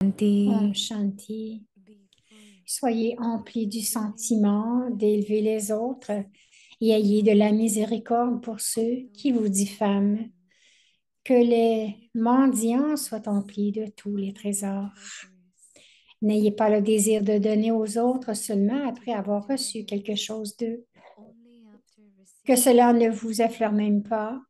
Om Shanti, Shanti. Soyez emplis du sentiment d'élever les autres et ayez de la miséricorde pour ceux qui vous diffament. Que les mendiants soient emplis de tous les trésors. N'ayez pas le désir de donner aux autres seulement après avoir reçu quelque chose d'eux. Que cela ne vous effleure même pas.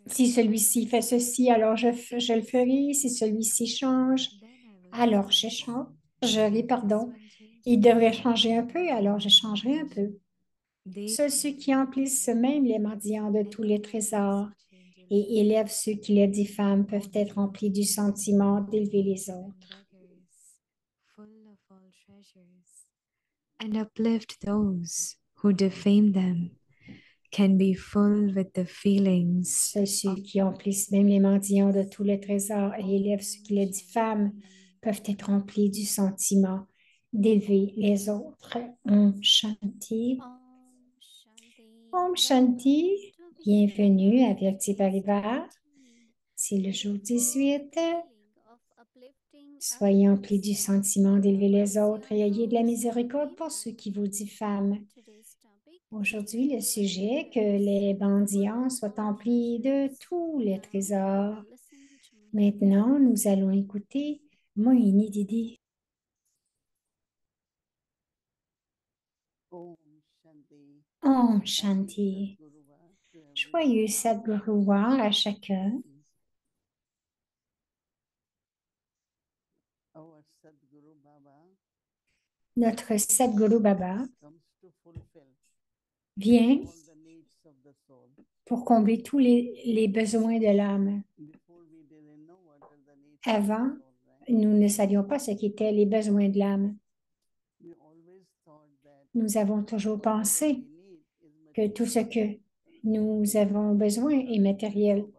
Si celui-ci fait ceci, alors je le ferai. Si celui-ci change, alors je changerai, pardon. Il devrait changer un peu, alors je changerai un peu. Seuls ceux qui emplissent même les mendiants de tous les trésors et élèvent ceux qui les diffament peuvent être remplis du sentiment d'élever les autres. and uplift those who defame them, can be full with the feelings Seuls ceux of qui emplissent même les mendiants de tous les trésors et élèvent ceux qui les diffament peuvent être remplis du sentiment d'élever les autres. Om Shanti. Om Shanti. Om Welcome Shanti. to Bienvenue Vishwanath à Virti Paribas. Chaturthi, C'est le jour beautiful 18. feeling of uplifting Soyez emplis others. du sentiment d'élever les What's autres your et ayez de la rose, miséricorde Sandeep? pour ceux qui vous diffament. Today's topic, Aujourd'hui, le what sujet, que else? les Full mendiants of soient all emplis de treasures. tous les Now, trésors. listen to me. Maintenant, nous allons écouter Mohini Didi. Om Shanti. Om Happy Shanti. Sadguruva to Joyeux everyone. Sadguruvar à chacun. Our Sadguru Baba Notre Sadguru Baba comes to fulfill vient all the needs of the soul. pour combler tous les besoins de l'âme. Before we didn't know what are the needs of the Avant, soul, right? nous ne savions pas ce qu'étaient les besoins de l'âme. We always thought that Nous avons toujours whatever pensé we need is que tout ce material que nous avons besoin est because we didn't know matériel about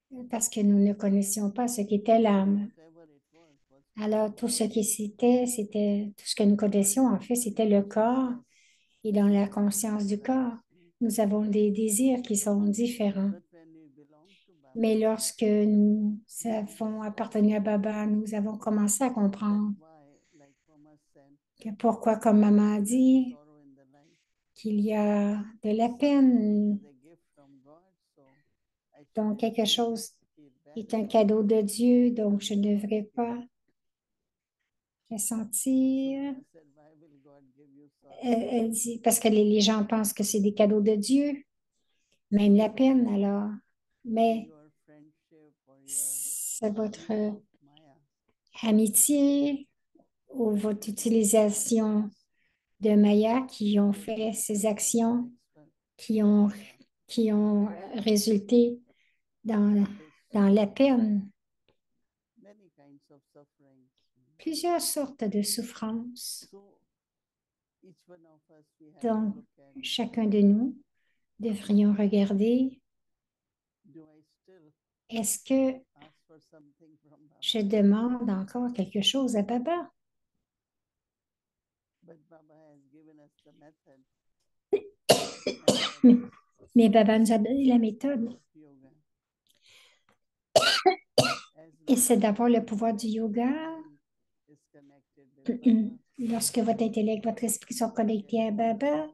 soul. parce que nous ne connaissions pas ce qu'était l'âme. Whatever it was Alors, tout ce physical, qui c'était tout ce que nous connaissions, en fait, c'était le corps. consciousness, Et dans la conscience du corps, attachment. nous avons des désirs qui sont différents. But when we belong to Mais Baba, lorsque nous avons appartenu à Baba, nous avons commencé à that comprendre why, like Mama said, que pourquoi, comme maman a there is dit, sorrow in the life. qu'il y a de la Something peine, is a gift from God, so I donc shouldn't quelque chose feel bad est un about it. cadeau de Dieu, donc je I ne should not devrais feel pas bad. So ressentir. Mama said, why will God give you sorrow? Elle dit, parce que les gens pensent que c'est des cadeaux de Dieu, même la peine, alors. For Mais your friendship, for your c'est votre use of Maya. amitié ou votre utilisation de Maya qui ont fait ces actions qui ont, qui ont résulté dans, dans la peine, Many kinds of suffering. plusieurs sortes de souffrances. So each one of us, we have to Donc, look at, chacun de nous devrions regarder, do I still est-ce que ask for something from je Baba? demande encore quelque chose à Baba? But Baba has given us the method and Mais, that mais Baba nous a donné la méthode is yoga. As et long c'est as d'avoir le pouvoir du yoga. mind is connected with Baba, Lorsque votre intellect, votre esprit sont you get connectés à all the Baba, powers,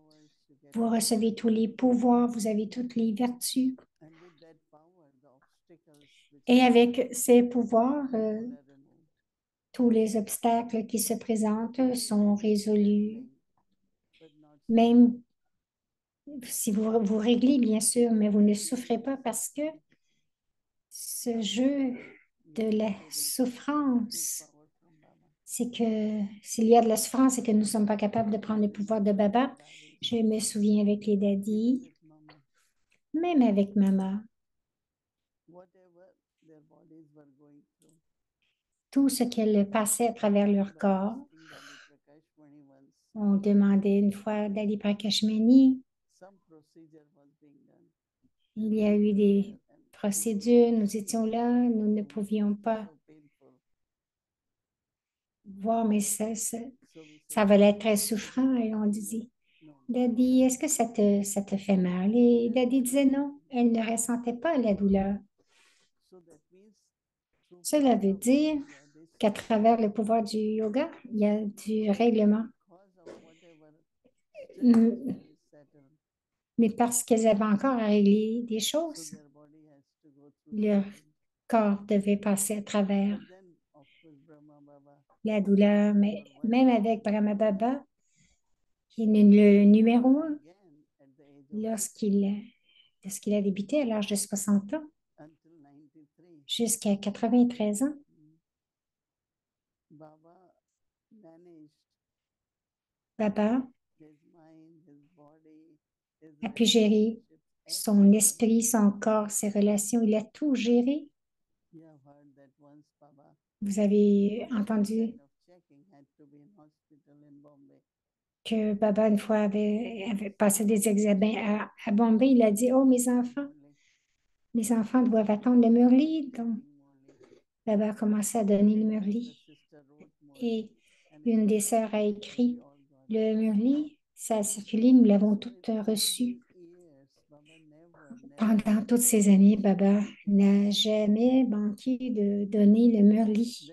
you get vous all the recevez tous les pouvoirs, vous avez toutes les vertus. and with that power, the obstacles which Et come avec ces pouvoirs, all are removed. tous les obstacles qui se présentent sont résolus. Everything, but not Même si vous réglez, bien sûr, mais vous ne souffrez pas parce que ce jeu de we la are able to take souffrance, power from Baba. c'est que s'il y a de la souffrance, c'est que nous ne sommes pas capables de prendre le pouvoir de Baba. Je me souviens avec les Even daddies, with Mama, même avec maman, whatever their bodies were going through. tout ce qu'elles passaient à travers I leur remember corps. asking Daddy Prakash Mani once, On demandait une fois à Dali Prakashmani, some procedure was being done. il y a eu We were des there and procédures, nous étions là, nous ne pouvions pas so painful. voir, mais So we ça said, valait être très souffrant. Et on disait, no, no. Daddy, est-ce que ça te fait mal? Et Daddy disait non, elle ne ressentait pas la douleur. So that means through Cela veut dire qu'à travers le pouvoir du yoga, il y a du règlement. Mm, Mais parce qu'elles avaient encore à régler des choses, leur corps devait passer à travers la douleur. Mais même avec Brahma Baba, qui est le numéro un, lorsqu'il a débuté à l'âge de 60 ans, jusqu'à 93 ans, Baba a pu gérer son esprit, son corps, ses relations. Il a tout géré. Vous avez entendu que Baba, une fois, avait passé des examens à Bombay. Il a dit, oh, mes enfants doivent attendre le Murli. Donc, Baba a commencé à donner le Murli. Et une des sœurs a écrit, le Murli, ça a circulé, nous l'avons toutes reçu. Pendant toutes ces années, Baba n'a jamais manqué de donner le Murli.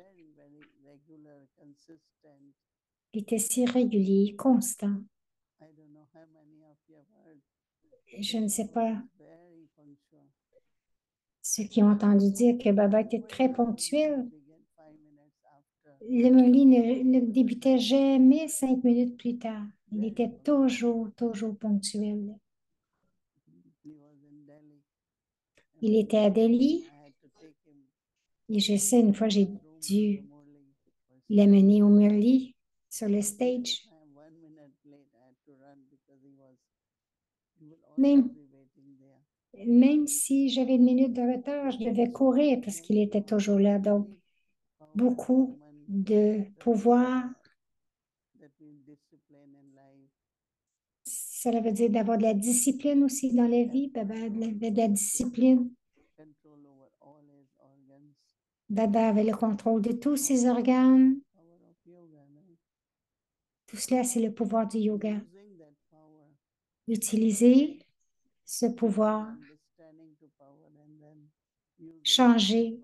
Il était si régulier, constant. Je ne sais pas ceux qui ont entendu dire que Baba était très ponctuel. Le Murli ne débutait jamais 5 minutes plus tard. Il était toujours, toujours ponctuel. Il était à Delhi et je sais, une fois, j'ai dû l'amener au Murli sur le stage. Même si j'avais une minute de retard, je devais courir parce qu'il était toujours là. Donc, beaucoup de pouvoir. Cela veut dire d'avoir de la discipline aussi dans la vie. Baba avait de la discipline. Baba avait le contrôle de tous ses organes. Tout cela, c'est le pouvoir du yoga. Utiliser ce pouvoir, changer,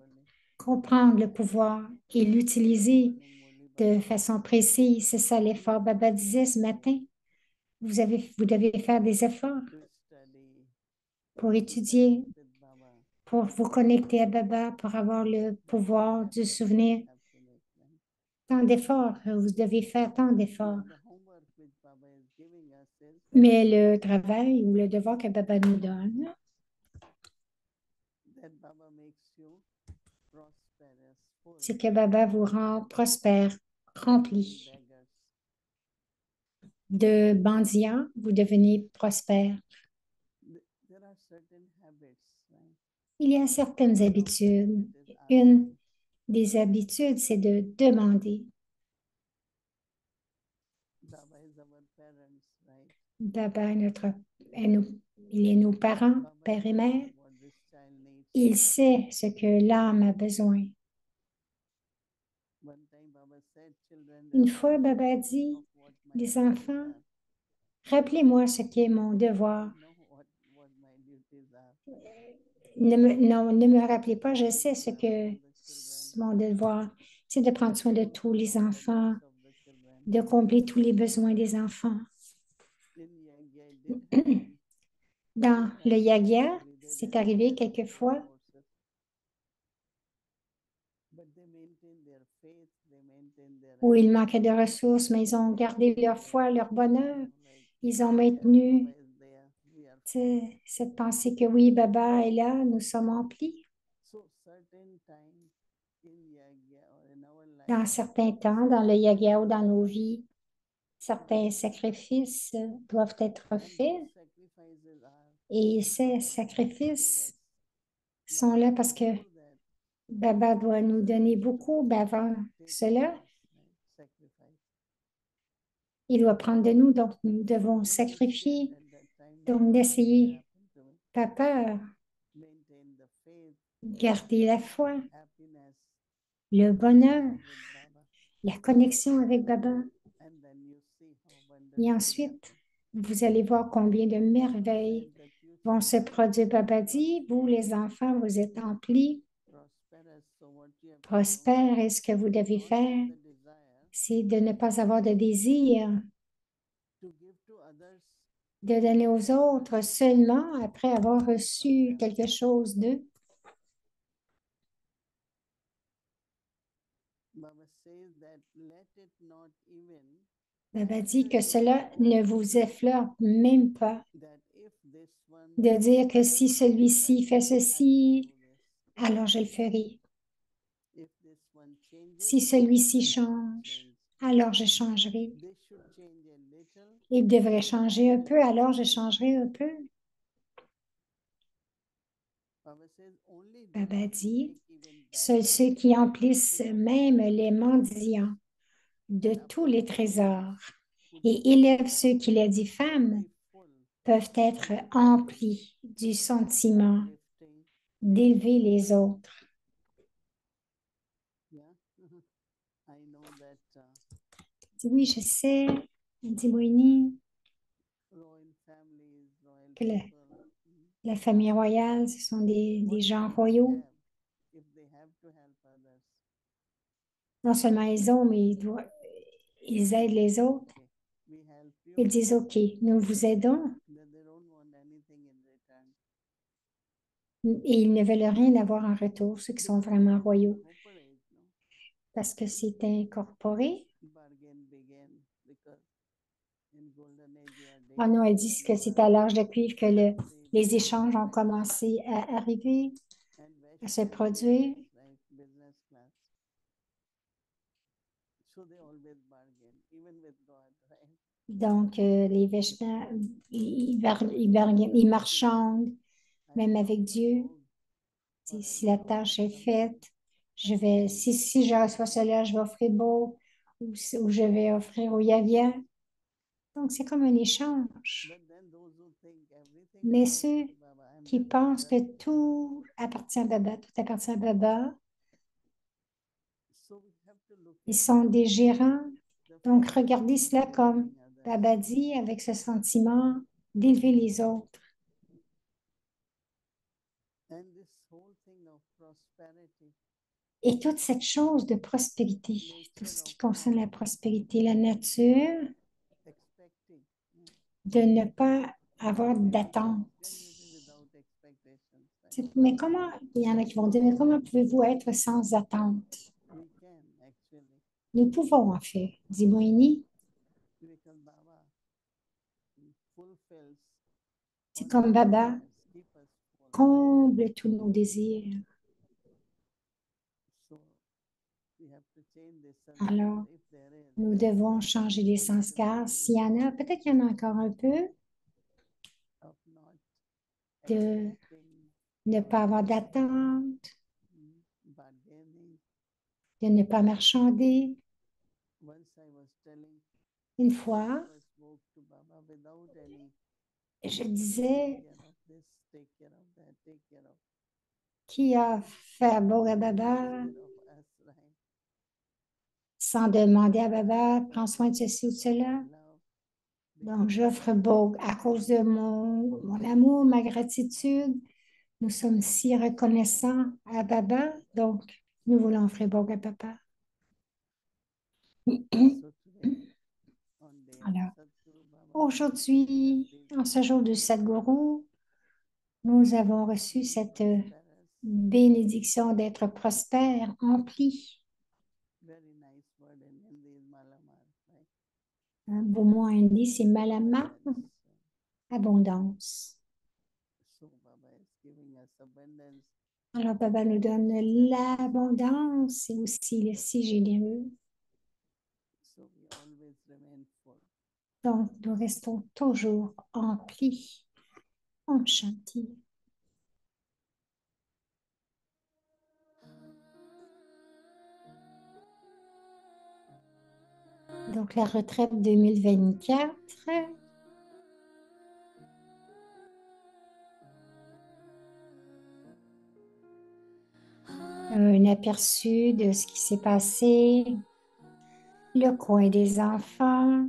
comprendre le pouvoir et l'utiliser de façon précise. C'est ça l'effort. Baba disait ce matin, vous devez faire des efforts pour étudier, pour vous connecter à Baba, pour avoir le pouvoir du souvenir. Tant d'efforts, vous devez faire tant d'efforts. Mais le travail ou le devoir que Baba nous donne, c'est que Baba vous rend prospère, rempli. De mendiant, vous devenez prospère. Il y a certaines habitudes. Une des habitudes, c'est de demander. Baba il est nos parents, père et mère. Il sait ce que l'âme a besoin. Une fois, Baba a dit, les enfants, rappelez-moi ce qui est mon devoir. Non, ne me rappelez pas, je sais ce que mon devoir, c'est de prendre soin de tous les enfants, de combler tous les besoins des enfants. Dans le yagya, c'est arrivé quelquefois où il manquait de ressources, mais ils ont gardé leur foi, leur bonheur. Ils ont maintenu cette pensée que oui, Baba est là, nous sommes emplis. Dans certains temps, dans le yagya ou dans nos vies, certains sacrifices doivent être faits. Et ces sacrifices sont là parce que Baba doit nous donner beaucoup, mais avant cela, il doit prendre de nous, donc nous devons sacrifier. Donc, n'essayez pas peur, gardez la foi, le bonheur, la connexion avec Baba. Et ensuite, vous allez voir combien de merveilles vont se produire. Baba dit, vous les enfants, vous êtes emplis prospère et ce que vous devez faire, the desire c'est de ne pas avoir de désir to give to others de donner aux autres seulement après avoir reçu quelque chose d'eux. Baba says that let it not even Baba dit que cela ne vous effleure même pas that if this one de dire que si does celui-ci fait that, I will ceci, do this. alors je le ferai. If this one changes, Si celui-ci I will change, change. alors je changerai. This should change a little. Il devrait changer un peu, alors je changerai un peu. Baba says only Baba those who dit, make even seuls ceux beggars qui emplissent full of même joy les mendiants de and tous les uplift those trésors who et defend élèvent them ceux qui les diffament be full peuvent être emplis du sentiment uplifting. d'élever les autres. Yeah, I know that Il dit, oui, je sais, dit Moïni, royal families, royal que people. la famille royale, ce sont des gens royaux. If they have to help others, Non seulement ils ont, mais ils aident les autres. okay, we help you. Ils disent, OK, nous vous aidons. Then they don't want anything in return. Et ils ne veulent rien avoir en retour, ceux qui sont vraiment royaux, Cooperate, no? parce que c'est incorporé. Bargain begin because in golden age you are Oh non, dating ils disent when que you c'est are à l'âge de cuivre que free, les échanges ont commencé à arriver, and à se Vaishnavas, produire. right, business class. So they always bargain, even with God, right? Donc, les Vaishnavas, ils marchandent, I même will avec offer Dieu. gold for Si la every tâche est person. faite, si je reçois cela, je vais offrir beau ou je vais offrir au Yavia. Donc, c'est comme un échange. But then those who think everything Mais belongs ceux to Baba, I'm qui just pensent que vessel. tout appartient à Baba, tout appartient à Baba, So we have to look ils at sont des gérants. the Donc, feeling regardez of cela comme uplifting others. Baba dit, avec ce sentiment d'élever les autres. And this whole thing of prosperity, Et toute cette chose de prospérité, tout ce qui concerne la prospérité, la nature, expecting. de ne pas avoir d'attente. Then you be without expectations. Right? Mais comment, il y en a qui vont dire, mais comment pouvez-vous être sans attente? We can actually. Nous pouvons en fait, dit Moïni. Because Baba fulfills C'est all comme our Baba desires, keep us full. comble tous nos désirs. So we have to change this Alors, sanskar if there is. nous devons changer les sanskars. S'il y en a, peut-être qu'il y en a encore un peu, Of not de expecting, ne pas avoir d'attente, bargaining. de ne pas marchander. Once I was telling, Une fois, whoever spoke to Baba without any, je take disais, care of this, take care of that, take care of, qui a fait beau à take Baba care of us, right? sans demander à Baba, prends soin de ceci ou de cela. Love, Donc, j'offre Bogue à cause de mon amour, ma gratitude. Nous sommes si reconnaissants à Baba, donc nous voulons offrir Bogue à Papa. so today, on day of Alors, Sadhguru Baba, aujourd'hui, en ce jour du Sadhguru, nous avons reçu cette prosperous, bénédiction d'être prospère, empli. very nice word in Hindi is malamar, right? Un beau mot hindi, c'est malama, Abundance. abondance. So Baba is giving us abundance. Alors, Baba nous donne l'abondance et aussi le si généreux. So we always remain full. Donc, nous restons toujours emplis, en chantier. Donc, la retraite 2024. Un aperçu de ce qui s'est passé, le coin des enfants.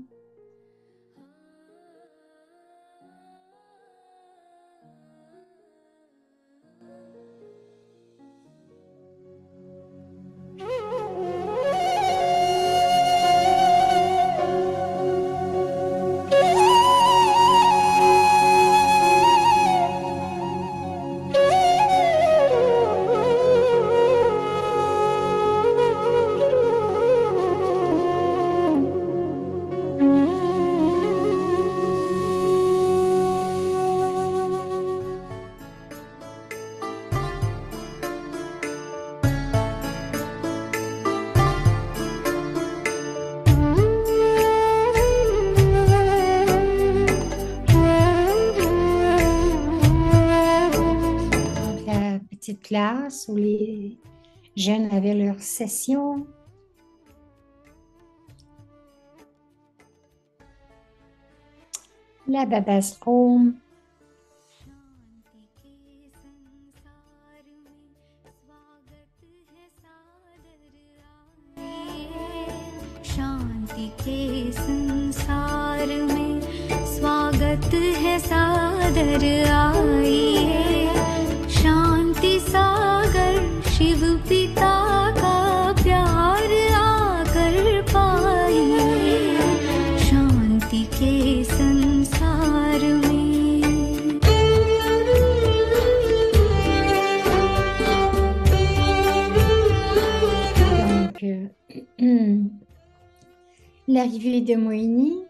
classe où les jeunes avaient leur session. La Babas Home. शांति के संसार में स्वागत है सादर आइए शांति सागर शिव पिता का प्यार आकर पाइए शांति के संसार में Donc, l'arrivée de Moïni.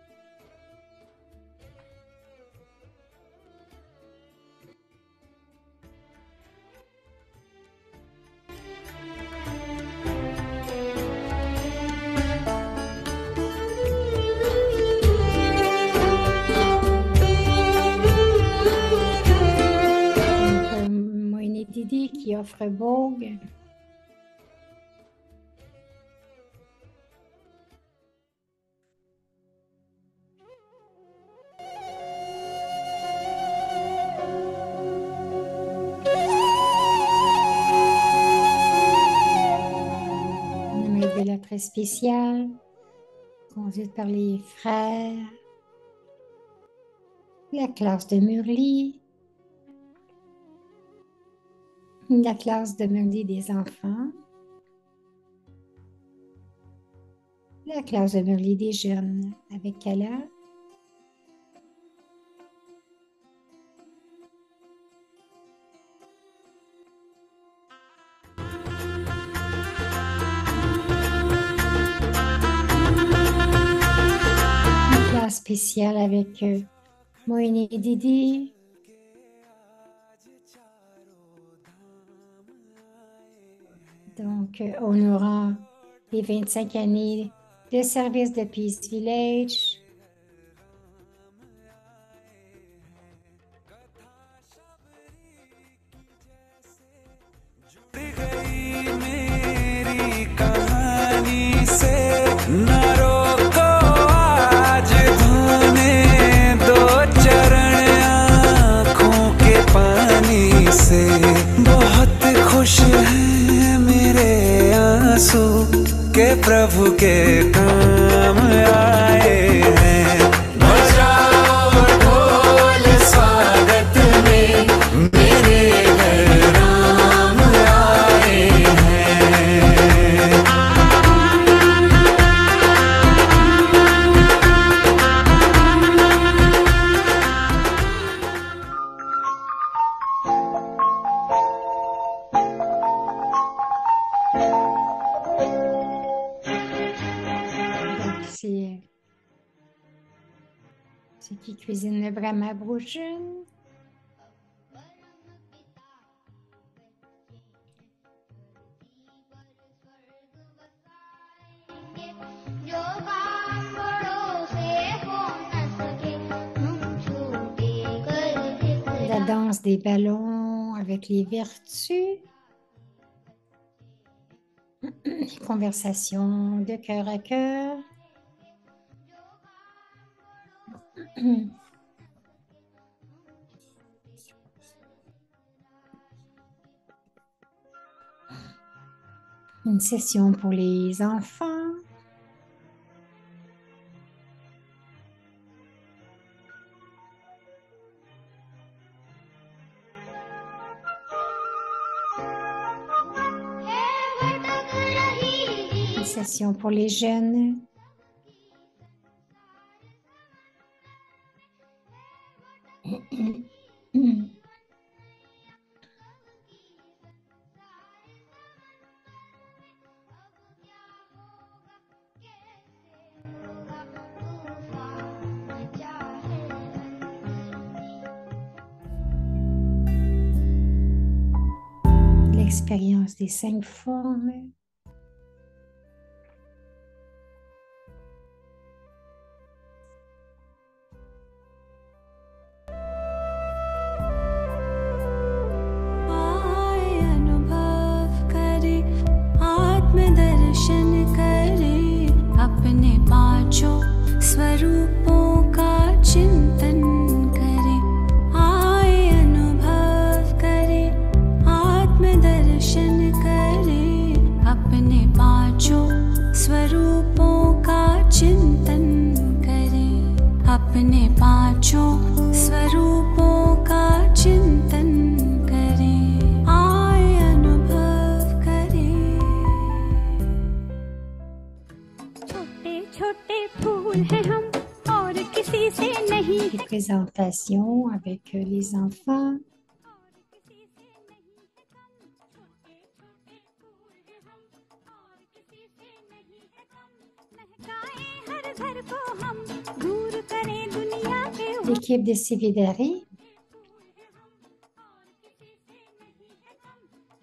Moïni Didi qui offre Vogue. Très spécial, conduite par les frères, la classe de Murli, la classe de Murli des enfants, la classe de Murli des jeunes avec Kala, spécial avec Moïni Didi. Donc, honorant les 25 années de service de Peace Village. बहुत खुश हैं मेरे आंसू के प्रभु के काम आए हैं बजाओ ढोल स्वागत में मेरे घर राम आए हैं Ceux qui cuisinent le Brahma Bhojana. La danse des ballons avec les vertus. Les conversations de cœur à cœur. Une session pour les enfants. Une session pour les jeunes. L'expérience des 5 formes. अपने पांचों स्वरूपों का चिंतन करें, आए अनुभव करें, आत्मदर्शन करें। अपने पांचों स्वरूपों का चिंतन करें, अपने पांचों स्वरूपों का चिंतन करें, आए अनुभव करें। छोटे छोटे फूल हैं हम और किसी से नहीं Des présentations avec les enfants. हर घर को हम दूर करें दुनिया के L'équipe de Cividari.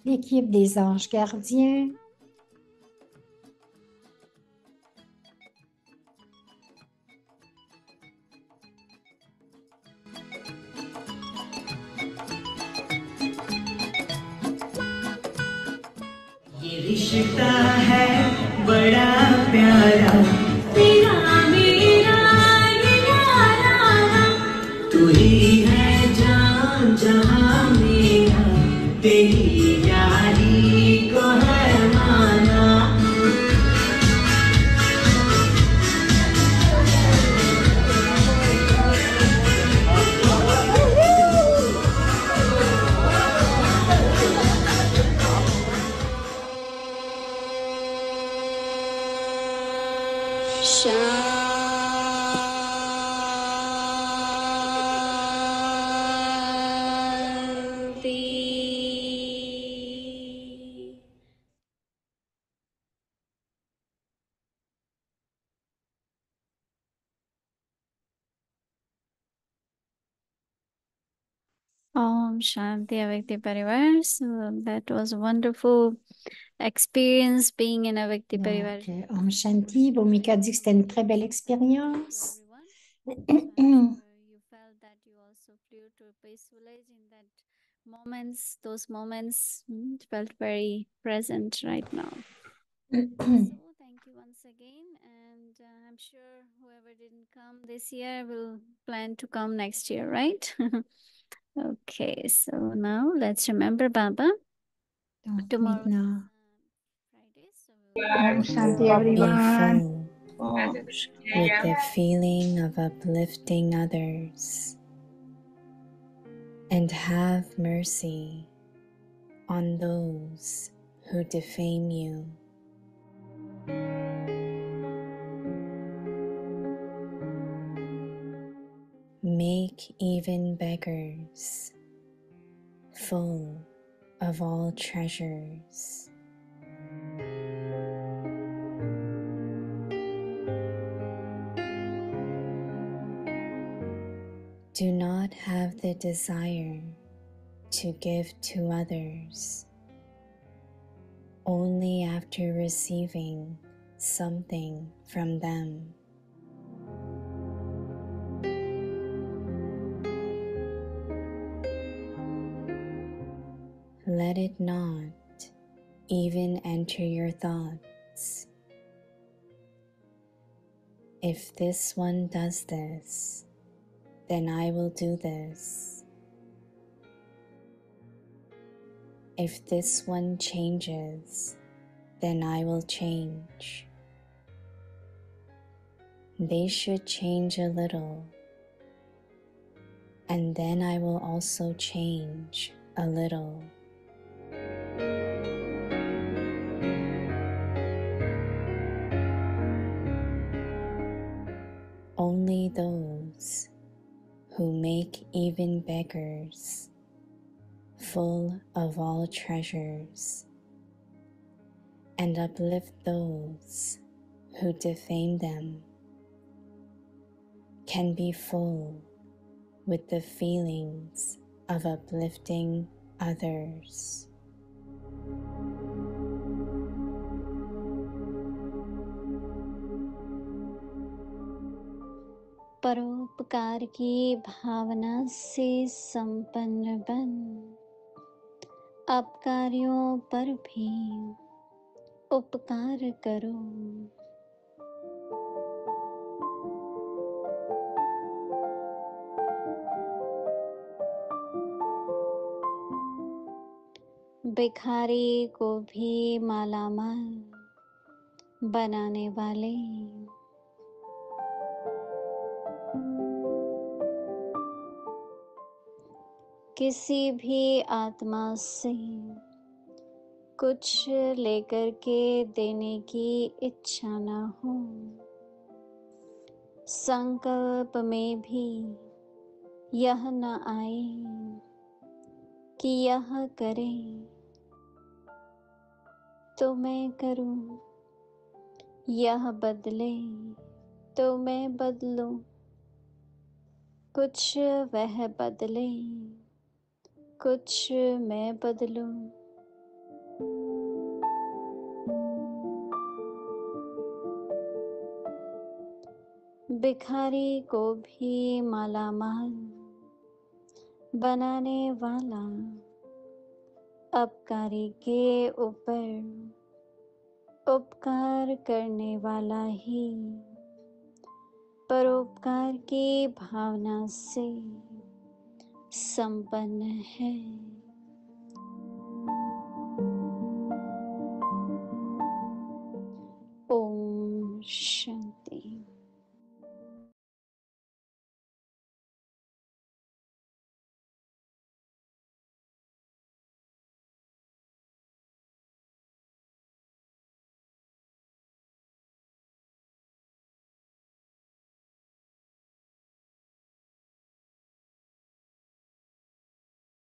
L'équipe des anges gardiens. ये रिश्ता है बड़ा प्यारा, तेरा मेरा निराला, तू ही है जान जहां मेरा, तेरी यारी को है माना। Om Shanti Avakti Parivar. So that was a wonderful experience being in Avakti Parivar. Donc, Om Shanti. Bhumika dit que c'était une très belle expérience. Everyone. You felt that you also flew to a peaceful village in that moments, those moments felt very present right now. So thank you once again, and I'm sure whoever didn't come this year will plan to come next year, right? Okay, so now let's remember Baba. Donc, Tomorrow maintenant, Friday, so we'll Om Shanti Be everyone. full with the feeling of uplifting others, and have mercy on those who defame you. Make even beggars full of all treasures. Do not have the desire to give to others only after receiving something from them. Let it not even enter your thoughts. If this one does this, then I will do this. If this one changes, then I will change. They should change a little, and then I will also change a little. Only those who make even beggars full of all treasures and uplift those who defame them can be full with the feelings of uplifting others. परोपकार की भावना से संपन्न बन अपकारियों पर भी उपकार करो। भिखारी को भी मालामाल बनाने वाले, किसी भी आत्मा से कुछ लेकर के देने की इच्छा न हो, संकल्प में भी यह न आए कि यह करे तो मैं करूं, यह बदले तो मैं बदलूं, कुछ वह बदले कुछ मैं बदलूं। भिखारी को भी मालामाल बनाने वाला, अपकारी के ऊपर उपकार करने वाला ही परोपकार की भावना से संपन्न है।